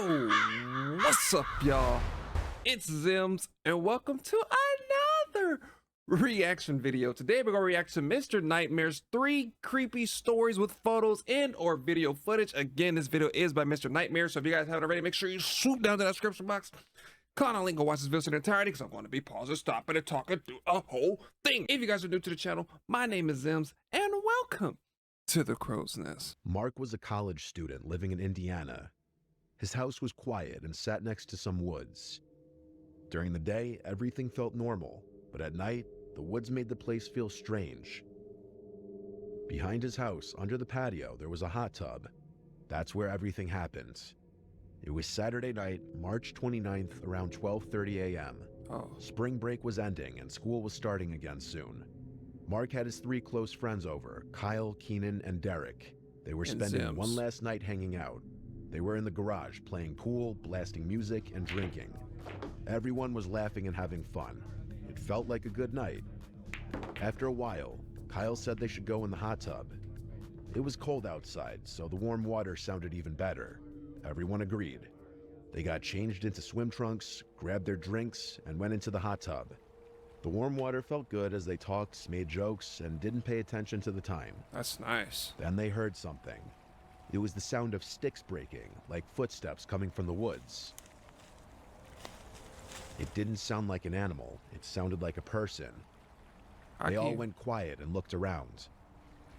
Yo, what's up, y'all? It's Zems, and welcome to another reaction video. Today, we're gonna react to Mr. Nightmare's 3 creepy stories with photos and or video footage. Again, this video is by Mr. Nightmare, so if you guys haven't already, make sure you swoop down to that description box. Click on a link and watch this video in entirety, because I'm going to be pausing, stopping, and talking through a whole thing. If you guys are new to the channel, my name is Zems, and welcome to the Crow's Nest. Mark was a college student living in Indiana. His house was quiet and sat next to some woods. During the day, everything felt normal, but at night, the woods made the place feel strange. Behind his house, under the patio, there was a hot tub. That's where everything happened. It was Saturday night, March 29th, around 12:30 a.m. Spring break was ending and school was starting again soon. Mark had his 3 close friends over, Kyle, Keenan, and Derek. They were spending one last night hanging out. They were in the garage playing pool, blasting music, and drinking. Everyone was laughing and having fun. It felt like a good night. After a while, Kyle said they should go in the hot tub. It was cold outside, so the warm water sounded even better. Everyone agreed. They got changed into swim trunks, grabbed their drinks, and went into the hot tub. The warm water felt good as they talked, made jokes, and didn't pay attention to the time. That's nice. Then they heard something. It was the sound of sticks breaking, like footsteps coming from the woods. It didn't sound like an animal. It sounded like a person. They all went quiet and looked around.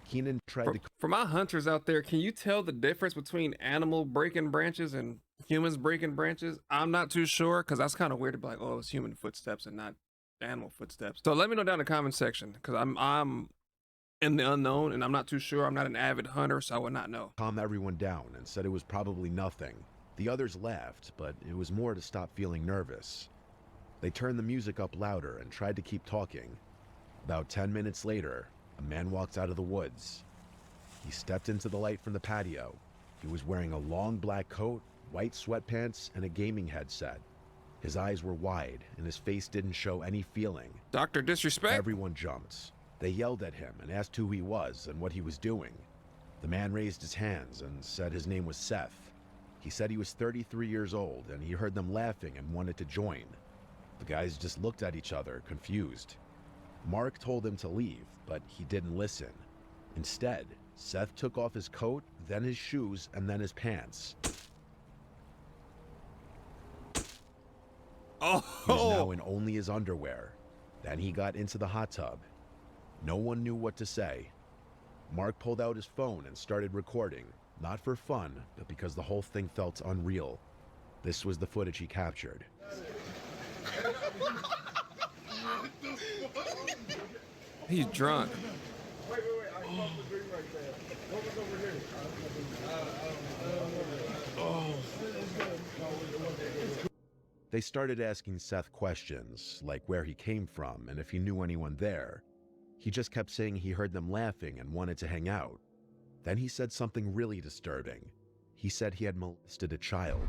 Keenan tried to... For my hunters out there, can you tell the difference between animal breaking branches and humans breaking branches? I'm not too sure, because that's kind of weird to be like, oh, it's human footsteps and not animal footsteps. So let me know down in the comment section, because I'm in the unknown and I'm not too sure. I'm not an avid hunter, so I would not know. Calm everyone down and said it was probably nothing. The others laughed, but it was more to stop feeling nervous. They turned the music up louder and tried to keep talking. About 10 minutes later, a man walked out of the woods. He stepped into the light from the patio. He was wearing a long black coat, white sweatpants, and a gaming headset. His eyes were wide, and his face didn't show any feeling. Dr. Disrespect? Everyone jumped. They yelled at him and asked who he was and what he was doing. The man raised his hands and said his name was Seth. He said he was 33 years old, and he heard them laughing and wanted to join. The guys just looked at each other, confused. Mark told him to leave, but he didn't listen. Instead, Seth took off his coat, then his shoes, and then his pants. Oh! He was now in only his underwear. Then he got into the hot tub. No one knew what to say. Mark pulled out his phone and started recording, not for fun, but because the whole thing felt unreal. This was the footage he captured. He's drunk. Wait, I caught the drink right there. What was over here? They started asking Seth questions, like where he came from and if he knew anyone there. He just kept saying he heard them laughing and wanted to hang out. Then he said something really disturbing. He said he had molested a child.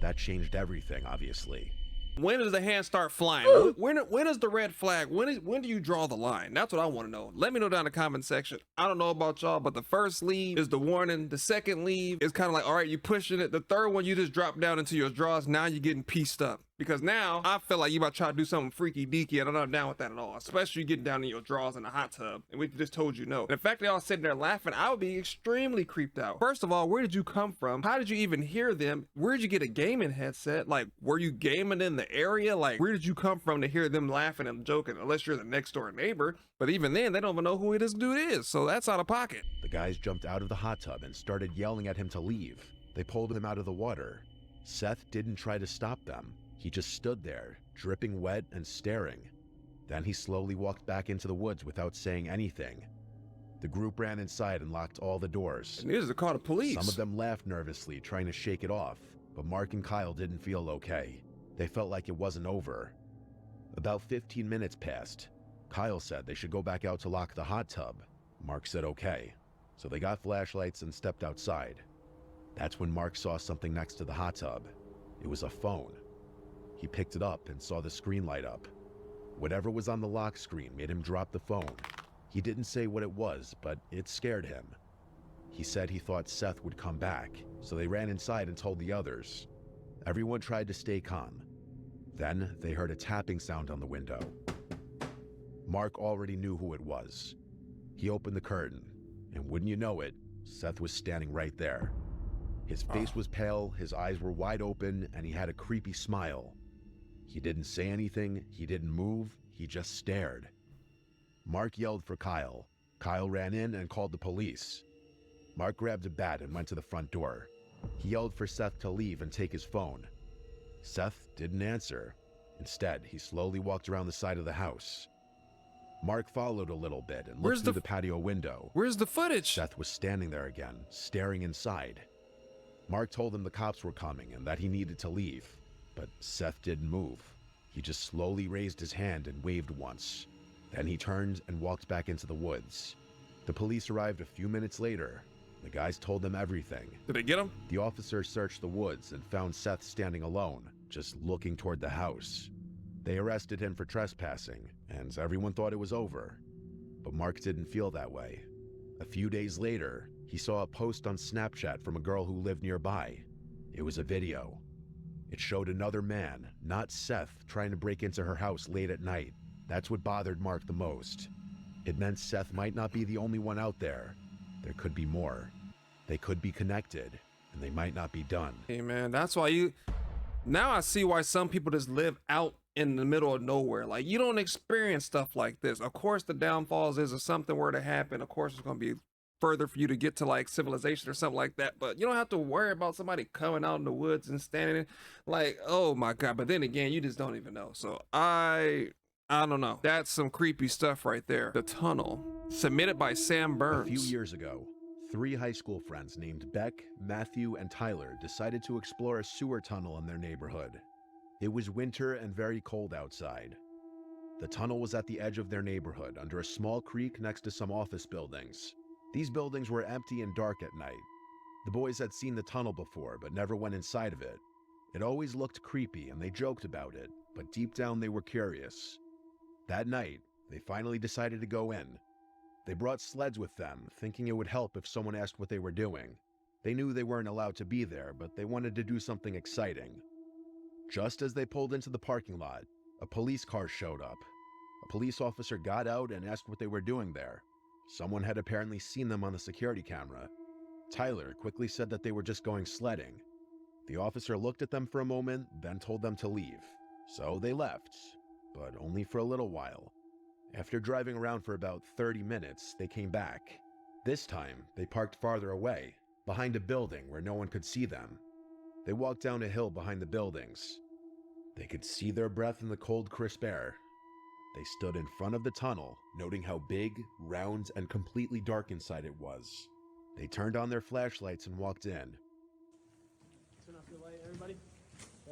That changed everything, obviously. When does the hand start flying? When is the red flag? When do you draw the line? That's what I want to know. Let me know down in the comment section. I don't know about y'all, but the first leave is the warning. The second leave is kind of like, all right, you pushing it. The third one, you just drop down into your drawers. Now you're getting pieced up. Because now I feel like you about to try to do something freaky deaky, and I'm not down with that at all. Especially getting down in your drawers in the hot tub, and we just told you no. And the fact that y'all sitting there laughing, I would be extremely creeped out. First of all, where did you come from? How did you even hear them? Where did you get a gaming headset? Like, were you gaming in the area? Like, where did you come from to hear them laughing and joking? Unless you're the next door neighbor. But even then, they don't even know who this dude is, so that's out of pocket. The guys jumped out of the hot tub and started yelling at him to leave. They pulled him out of the water. Seth didn't try to stop them. He just stood there, dripping wet and staring. Then he slowly walked back into the woods without saying anything. The group ran inside and locked all the doors. And needed to call the police. Some of them laughed nervously, trying to shake it off, but Mark and Kyle didn't feel okay. They felt like it wasn't over. About 15 minutes passed. Kyle said they should go back out to lock the hot tub. Mark said okay. So they got flashlights and stepped outside. That's when Mark saw something next to the hot tub. It was a phone. He picked it up and saw the screen light up. Whatever was on the lock screen made him drop the phone. He didn't say what it was, but it scared him. He said he thought Seth would come back, so they ran inside and told the others. Everyone tried to stay calm. Then they heard a tapping sound on the window. Mark already knew who it was. He opened the curtain, and wouldn't you know it, Seth was standing right there. His face was pale, his eyes were wide open, and he had a creepy smile. He didn't say anything, he didn't move, he just stared. Mark yelled for Kyle. Kyle ran in and called the police. Mark grabbed a bat and went to the front door. He yelled for Seth to leave and take his phone. Seth didn't answer. Instead, he slowly walked around the side of the house. Mark followed a little bit and looked through the patio window. Where's the footage? Seth was standing there again, staring inside. Mark told him the cops were coming and that he needed to leave, but Seth didn't move. He just slowly raised his hand and waved once. Then he turned and walked back into the woods. The police arrived a few minutes later. The guys told them everything. Did they get him? The officers searched the woods and found Seth standing alone, just looking toward the house. They arrested him for trespassing, and everyone thought it was over. But Mark didn't feel that way. A few days later, he saw a post on Snapchat from a girl who lived nearby. It was a video. It showed another man, not Seth, trying to break into her house late at night. That's what bothered Mark the most. It meant Seth might not be the only one out there. There could be more. They could be connected, and they might not be done. Hey man, that's why now I see why some people just live out in the middle of nowhere. Like, you don't experience stuff like this. Of course the downfalls is if something were to happen, of course it's going to be further for you to get to like civilization or something like that, but you don't have to worry about somebody coming out in the woods and standing like, oh my god. But then again, you just don't even know. So I don't know. That's some creepy stuff right there. The tunnel, submitted by Sam Burns. A few years ago, 3 high school friends named Beck, Matthew, and Tyler decided to explore a sewer tunnel in their neighborhood. It was winter and very cold outside. The tunnel was at the edge of their neighborhood, under a small creek next to some office buildings. These buildings were empty and dark at night. The boys had seen the tunnel before, but never went inside of it. It always looked creepy, and they joked about it, but deep down they were curious. That night, they finally decided to go in. They brought sleds with them, thinking it would help if someone asked what they were doing. They knew they weren't allowed to be there, but they wanted to do something exciting. Just as they pulled into the parking lot, a police car showed up. A police officer got out and asked what they were doing there. Someone had apparently seen them on the security camera. Tyler quickly said that they were just going sledding. The officer looked at them for a moment, then told them to leave. So they left, but only for a little while. After driving around for about 30 minutes, they came back. This time, they parked farther away, behind a building where no one could see them. They walked down a hill behind the buildings. They could see their breath in the cold, crisp air. They stood in front of the tunnel, noting how big, round, and completely dark inside it was. They turned on their flashlights and walked in. Turn off your light, everybody.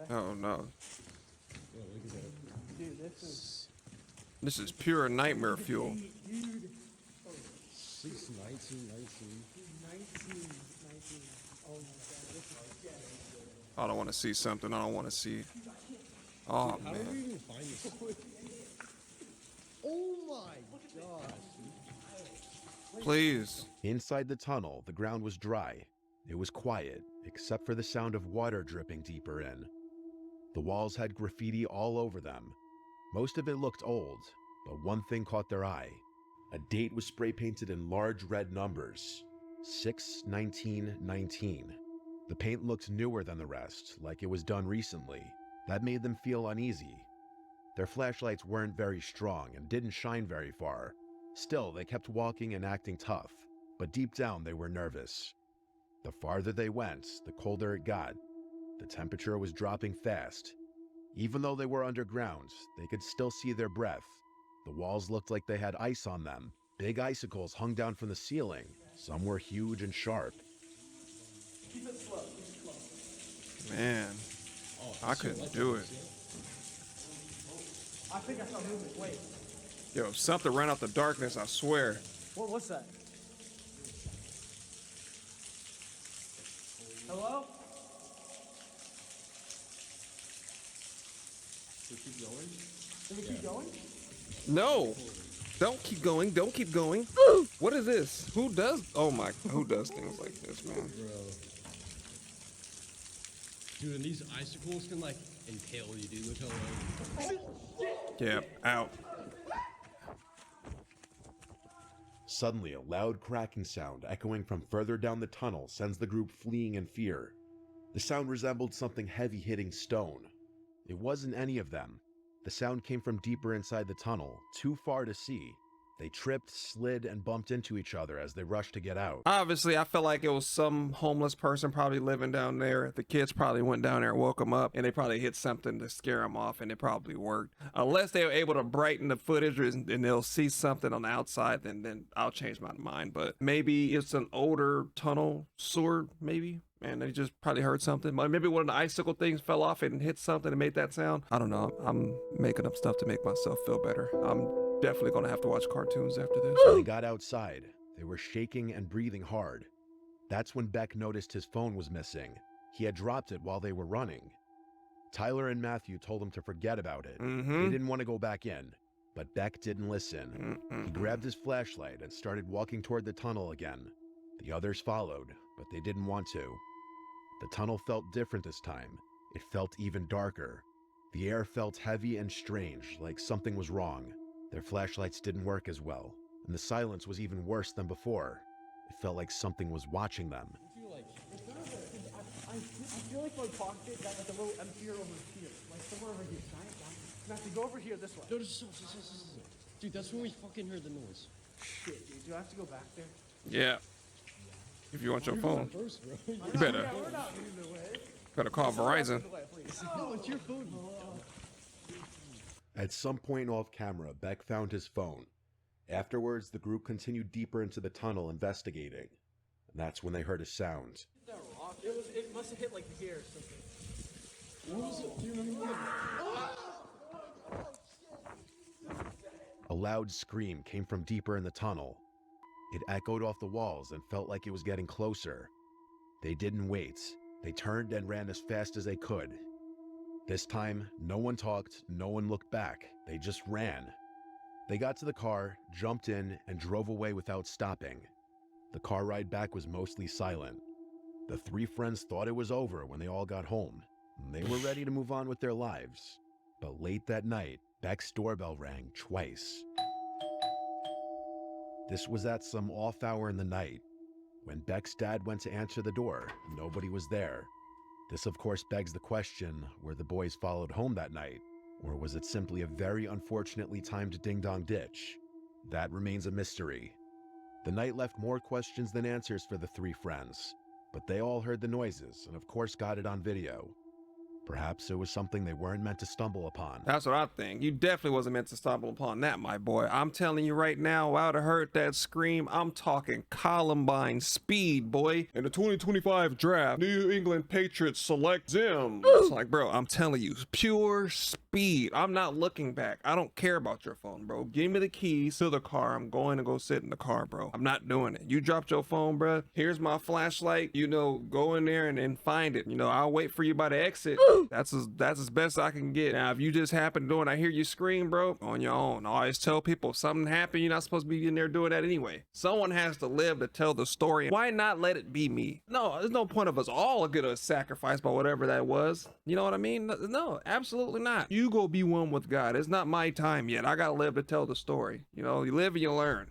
Oh no. Dude, This is pure nightmare fuel. Dude. 6, 19. 19. Oh my god, this is I don't want to see something I don't want to see. Oh How did we man. even find this? Oh my gosh. Please. Inside the tunnel, the ground was dry. It was quiet, except for the sound of water dripping deeper in. The walls had graffiti all over them. Most of it looked old, but one thing caught their eye. A date was spray painted in large red numbers. 6/19/19. The paint looked newer than the rest, like it was done recently. That made them feel uneasy. Their flashlights weren't very strong and didn't shine very far. Still, they kept walking and acting tough, but deep down they were nervous. The farther they went, the colder it got. The temperature was dropping fast. Even though they were underground, they could still see their breath. The walls looked like they had ice on them. Big icicles hung down from the ceiling. Some were huge and sharp. Keep it slow. Keep it slow. Man, I couldn't do it. I think I saw movement. Wait. Yo, something ran out the darkness, I swear. What's that? Hello? Should we keep going? Can we keep going? No. Don't keep going. Don't keep going. What is this? Who does? Oh my! Who does things like this, man? Bro. Dude, and these icicles can like impale you, dude. Look how like. Yeah. Out. Suddenly, a loud cracking sound echoing from further down the tunnel sends the group fleeing in fear. The sound resembled something heavy hitting stone. It wasn't any of them. The sound came from deeper inside the tunnel, too far to see. They tripped, slid, and bumped into each other as they rushed to get out. Obviously, I feel like it was some homeless person probably living down there. The kids probably went down there and woke them up, and they probably hit something to scare them off, and it probably worked. Unless they were able to brighten the footage and they'll see something on the outside, then I'll change my mind. But maybe it's an older tunnel sewer, maybe. And they just probably heard something. Maybe one of the icicle things fell off and hit something and made that sound. I don't know. I'm making up stuff to make myself feel better. I'm definitely gonna have to watch cartoons after this. When they got outside, they were shaking and breathing hard. That's when Beck noticed his phone was missing. He had dropped it while they were running. Tyler and Matthew told him to forget about it. They didn't want to go back in, but Beck didn't listen. He grabbed his flashlight and started walking toward the tunnel again. The others followed, but they didn't want to. The tunnel felt different this time. It felt even darker. The air felt heavy and strange, like something was wrong. Their flashlights didn't work as well, and the silence was even worse than before. It felt like something was watching them. I feel like my pocket got like a little emptier over here, like somewhere over here. Matthew, go over here this way. No, dude, that's when we fucking heard the noise. Shit, dude, do I have to go back there? Yeah. If you want your phone, First, bro. you better call Verizon. No, it's your phone. At some point off camera, Beck found his phone. Afterwards, the group continued deeper into the tunnel investigating. And that's when they heard a sound. It must have hit like here or something. What was it? Do you remember A loud scream came from deeper in the tunnel. It echoed off the walls and felt like it was getting closer. They didn't wait. They turned and ran as fast as they could. This time, no one talked, no one looked back. They just ran. They got to the car, jumped in, and drove away without stopping. The car ride back was mostly silent. The three friends thought it was over when they all got home. They were ready to move on with their lives. But late that night, Beck's doorbell rang twice. This was at some off hour in the night. When Beck's dad went to answer the door, nobody was there. This, of course, begs the question, were the boys followed home that night? Or was it simply a very unfortunately timed ding-dong ditch? That remains a mystery. The night left more questions than answers for the three friends, but they all heard the noises and of course got it on video. Perhaps it was something they weren't meant to stumble upon. That's what I think. You definitely wasn't meant to stumble upon that, my boy. I'm telling you right now, I would have heard that scream. I'm talking Columbine speed, boy. In the 2025 draft, New England Patriots select Zems. It's like, bro, I'm telling you, pure speed. I'm not looking back. I don't care about your phone, bro. Give me the keys to the car. I'm going to go sit in the car, bro. I'm not doing it. You dropped your phone, bro. Here's my flashlight. You know, go in there and find it. You know, I'll wait for you by the exit. That's as best I can get. Now, if you just happen to do it and I hear you scream, bro, on your own. I always tell people if something happened, you're not supposed to be in there doing that anyway. Someone has to live to tell the story. Why not let it be me? No, there's no point of us all get a sacrifice by whatever that was. You know what I mean? No, absolutely not. You go be one with God. It's not my time yet. I gotta live to tell the story. You know, you live and you learn.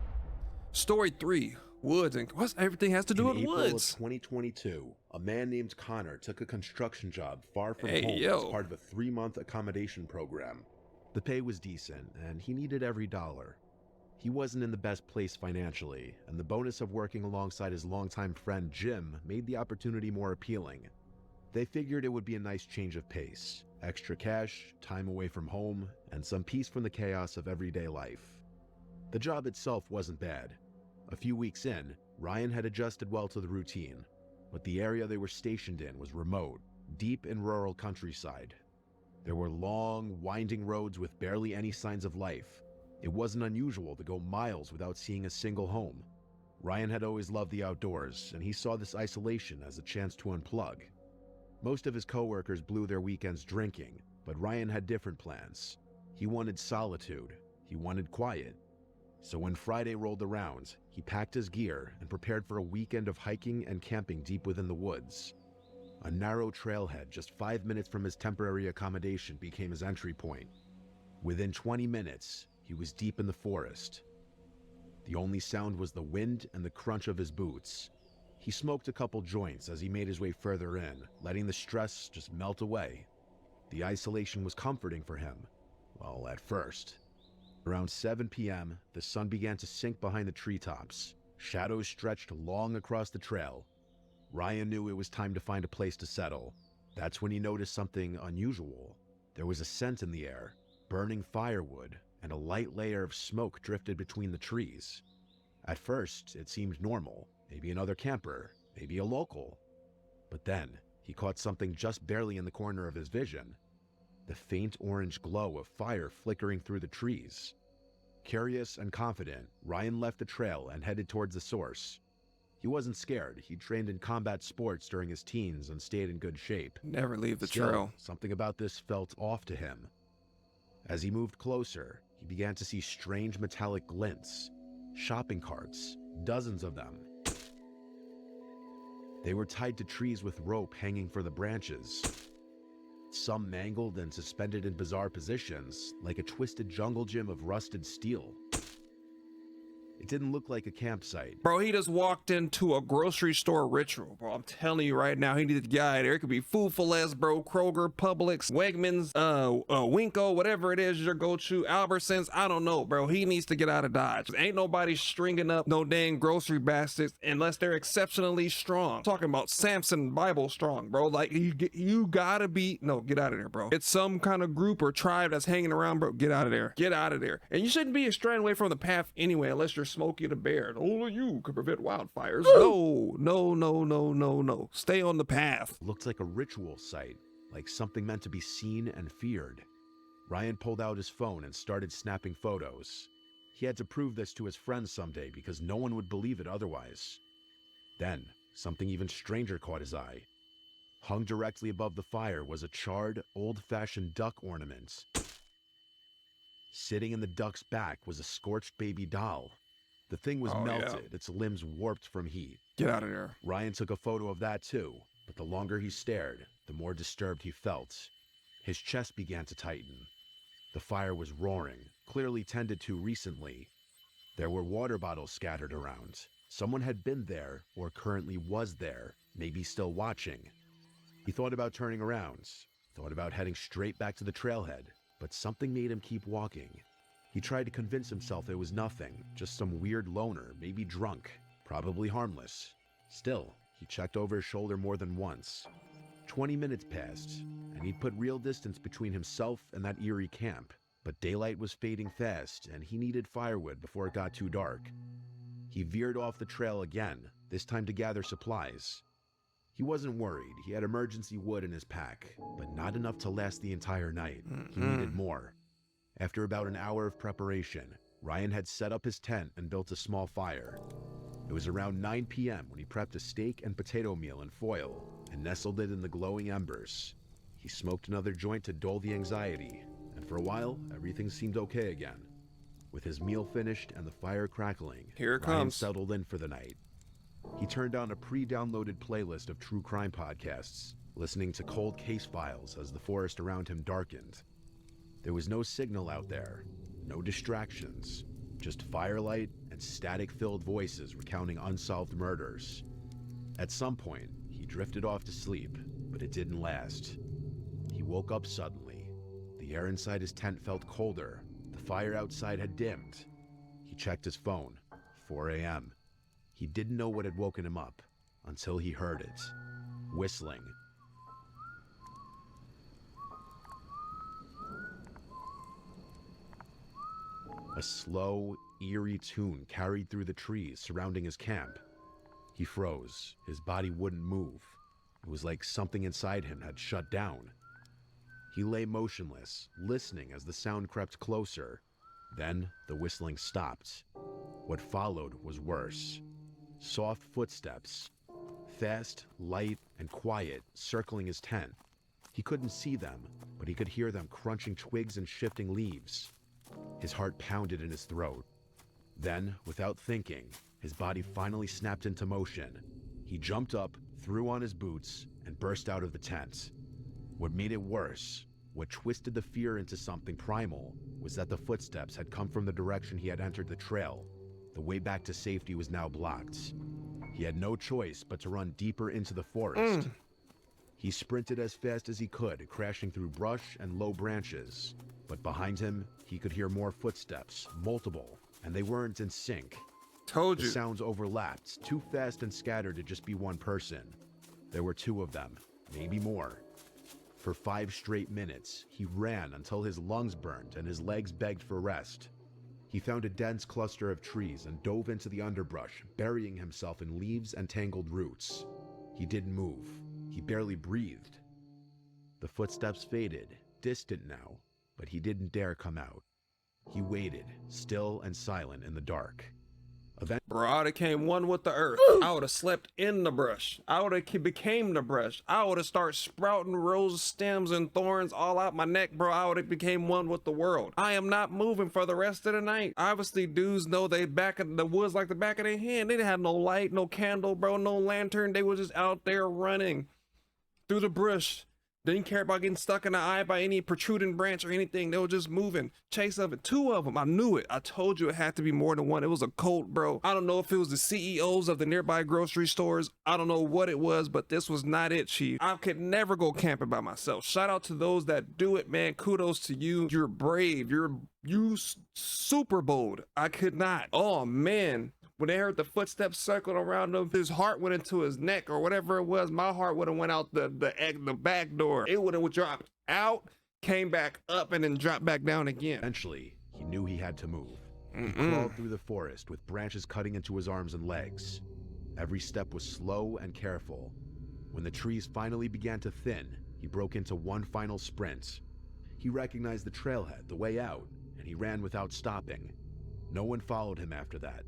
Story 3. Woods, and what's everything has to do with April woods. of 2022, a man named Connor took a construction job far from Hey, home yo. as part of a 3-month accommodation program. The pay was decent, and he needed every dollar. He wasn't in the best place financially, and the bonus of working alongside his longtime friend Jim made the opportunity more appealing. They figured it would be a nice change of pace, extra cash, time away from home, and some peace from the chaos of everyday life. The job itself wasn't bad. A few weeks in, Ryan had adjusted well to the routine, but the area they were stationed in was remote, deep in rural countryside. There were long, winding roads with barely any signs of life. It wasn't unusual to go miles without seeing a single home. Ryan had always loved the outdoors, and he saw this isolation as a chance to unplug. Most of his coworkers blew their weekends drinking, but Ryan had different plans. He wanted solitude. He wanted quiet. So when Friday rolled around, he packed his gear and prepared for a weekend of hiking and camping deep within the woods. A narrow trailhead just 5 minutes from his temporary accommodation became his entry point. Within 20 minutes, he was deep in the forest. The only sound was the wind and the crunch of his boots. He smoked a couple joints as he made his way further in, letting the stress just melt away. The isolation was comforting for him. Well, at first. Around 7 p.m., the sun began to sink behind the treetops. Shadows stretched long across the trail. Ryan knew it was time to find a place to settle. That's when he noticed something unusual. There was a scent in the air, burning firewood, and a light layer of smoke drifted between the trees. At first, it seemed normal, maybe another camper, maybe a local. But then, he caught something just barely in the corner of his vision. The faint orange glow of fire flickering through the trees. Curious and confident, Ryan left the trail and headed towards the source. He wasn't scared. He'd trained in combat sports during his teens and stayed in good shape. Never leave the Still, trail. something about this felt off to him. As he moved closer, he began to see strange metallic glints. Shopping carts, dozens of them. They were tied to trees with rope hanging for the branches. Some mangled and suspended in bizarre positions, like a twisted jungle gym of rusted steel. It didn't look like a campsite. Bro, he just walked into a grocery store ritual, bro. I'm telling you right now, he needs to get out of there. It could be Food for Less, bro, Kroger, Publix, Wegmans, Winco, whatever it is your go-to, Albertsons, I don't know, bro. He needs to get out of Dodge. Ain't nobody stringing up no dang grocery baskets unless they're exceptionally strong. Talking about Samson Bible strong, bro. Like, you gotta be, no, get out of there, bro. It's some kind of group or tribe that's hanging around, bro. Get out of there. Get out of there. And you shouldn't be straying away from the path anyway, unless you're Smokey the Bear. Only you can prevent wildfires. No. Stay on the path. Looked like a ritual site, like something meant to be seen and feared. Ryan pulled out his phone and started snapping photos. He had to prove this to his friends someday because no one would believe it otherwise. Then, something even stranger caught his eye. Hung directly above the fire was a charred, old-fashioned duck ornament. Sitting in the duck's back was a scorched baby doll. The thing was melted, its limbs warped from heat. Get out of there. Ryan took a photo of that too, but the longer he stared, the more disturbed he felt. His chest began to tighten. The fire was roaring, clearly tended to recently. There were water bottles scattered around. Someone had been there, or currently was there, maybe still watching. He thought about turning around, thought about heading straight back to the trailhead, but something made him keep walking. He tried to convince himself it was nothing, just some weird loner, maybe drunk, probably harmless. Still, he checked over his shoulder more than once. 20 minutes passed, and he'd put real distance between himself and that eerie camp, but daylight was fading fast, and he needed firewood before it got too dark. He veered off the trail again, this time to gather supplies. He wasn't worried. He had emergency wood in his pack, but not enough to last the entire night. He needed more. After about an hour of preparation, Ryan had set up his tent and built a small fire. It was around 9 p.m. when he prepped a steak and potato meal in foil and nestled it in the glowing embers. He smoked another joint to dull the anxiety, and for a while, everything seemed okay again. With his meal finished and the fire crackling, Here it Ryan comes. settled in for the night. He turned on a pre-downloaded playlist of true crime podcasts, listening to cold case files as the forest around him darkened. There was no signal out there, no distractions, just firelight and static-filled voices recounting unsolved murders. At some point, he drifted off to sleep, but it didn't last. He woke up suddenly. The air inside his tent felt colder. The fire outside had dimmed. He checked his phone. 4 a.m. He didn't know what had woken him up until he heard it. Whistling. A slow, eerie tune carried through the trees surrounding his camp. He froze. His body wouldn't move. It was like something inside him had shut down. He lay motionless, listening as the sound crept closer. Then the whistling stopped. What followed was worse. Soft footsteps, fast, light, and quiet, circling his tent. He couldn't see them, but he could hear them crunching twigs and shifting leaves. His heart pounded in his throat. Then, without thinking, his body finally snapped into motion. He jumped up, threw on his boots, and burst out of the tent. What made it worse, what twisted the fear into something primal, was that the footsteps had come from the direction he had entered the trail. The way back to safety was now blocked. He had no choice but to run deeper into the forest. He sprinted as fast as he could, crashing through brush and low branches. But behind him, he could hear more footsteps, multiple, and they weren't in sync. Told The you. sounds overlapped, too fast and scattered to just be one person. There were two of them, maybe more. For 5 straight minutes, he ran until his lungs burned and his legs begged for rest. He found a dense cluster of trees and dove into the underbrush, burying himself in leaves and tangled roots. He didn't move. He barely breathed. The footsteps faded, distant now, but he didn't dare come out. He waited, still and silent in the dark. Bro, I would have came one with the earth. I would have slept in the brush. I would have became the brush. I would have started sprouting rose stems and thorns all out my neck, bro. I would have became one with the world. I am not moving for the rest of the night. Obviously, dudes know they back of the woods like the back of their hand. They didn't have no light, no candle, bro, no lantern. They were just out there running through the brush. Didn't care about getting stuck in the eye by any protruding branch or anything. They were just moving. Chase of it. 2 of them. I knew it. I told you it had to be more than one. It was a cult, bro. I don't know if it was the CEOs of the nearby grocery stores. I don't know what it was, but this was not it, Chief. I could never go camping by myself. Shout out to those that do it, man. Kudos to you. You're brave. You super bold. I could not. Oh, man. When they heard the footsteps circling around him, his heart went into his neck or whatever it was. My heart would have went out the back door. It would have dropped out, came back up, and then dropped back down again. Eventually, he knew he had to move. He crawled through the forest with branches cutting into his arms and legs. Every step was slow and careful. When the trees finally began to thin, he broke into one final sprint. He recognized the trailhead, the way out, and he ran without stopping. No one followed him after that.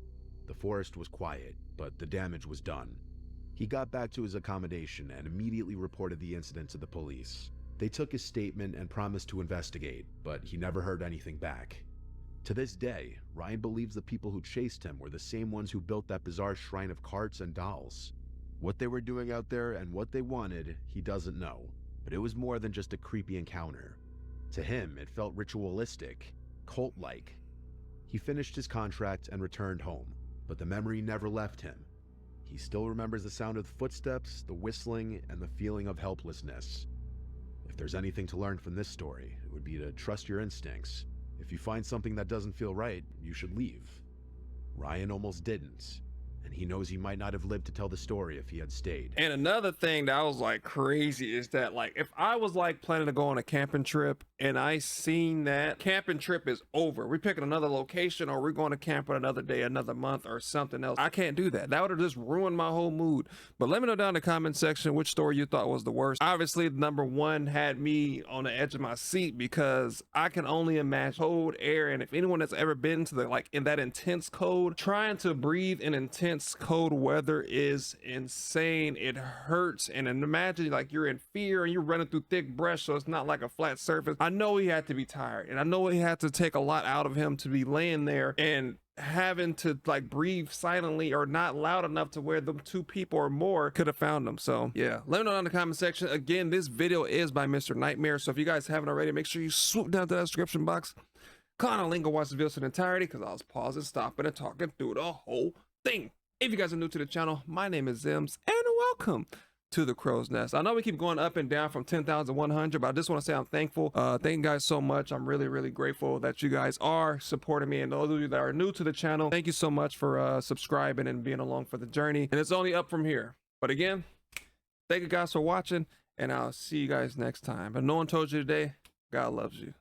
The forest was quiet, but the damage was done. He got back to his accommodation and immediately reported the incident to the police. They took his statement and promised to investigate, but he never heard anything back. To this day, Ryan believes the people who chased him were the same ones who built that bizarre shrine of carts and dolls. What they were doing out there and what they wanted, he doesn't know, but it was more than just a creepy encounter. To him, it felt ritualistic, cult-like. He finished his contract and returned home, but the memory never left him. He still remembers the sound of the footsteps, the whistling, and the feeling of helplessness. If there's anything to learn from this story, it would be to trust your instincts. If you find something that doesn't feel right, you should leave. Ryan almost didn't, and he knows he might not have lived to tell the story if he had stayed. And another thing that was like crazy is that, like, if I was like planning to go on a camping trip and I seen that camping trip is over, we're picking another location or we're going to camp on another day, another month or something else, I can't do that. That would have just ruined my whole mood. But let me know down in the comment section which story you thought was the worst. Obviously, number 1 had me on the edge of my seat because I can only imagine cold air. And if anyone that's ever been to the, like, in that intense cold, trying to breathe in intense cold weather is insane. It hurts. And then imagine like you're in fear and you're running through thick brush, so it's not like a flat surface. I know he had to be tired, and I know he had to take a lot out of him to be laying there and having to like breathe silently or not loud enough to where the 2 people or more could have found him. So yeah, let me know down in the comment section. Again, this video is by Mr. Nightmare, so if you guys haven't already, make sure you swoop down to that description box, click on the link and watch the video in entirety, because I was pausing, stopping, and talking through the whole thing. If you guys are new to the channel, my name is Zems, and welcome to the Crow's Nest. I know we keep going up and down from 10,100, but I just want to say I'm thankful. Thank you guys so much. I'm really, really grateful that you guys are supporting me. And those of you that are new to the channel, thank you so much for subscribing and being along for the journey. And it's only up from here. But again, thank you guys for watching, and I'll see you guys next time. But no one told you today, God loves you.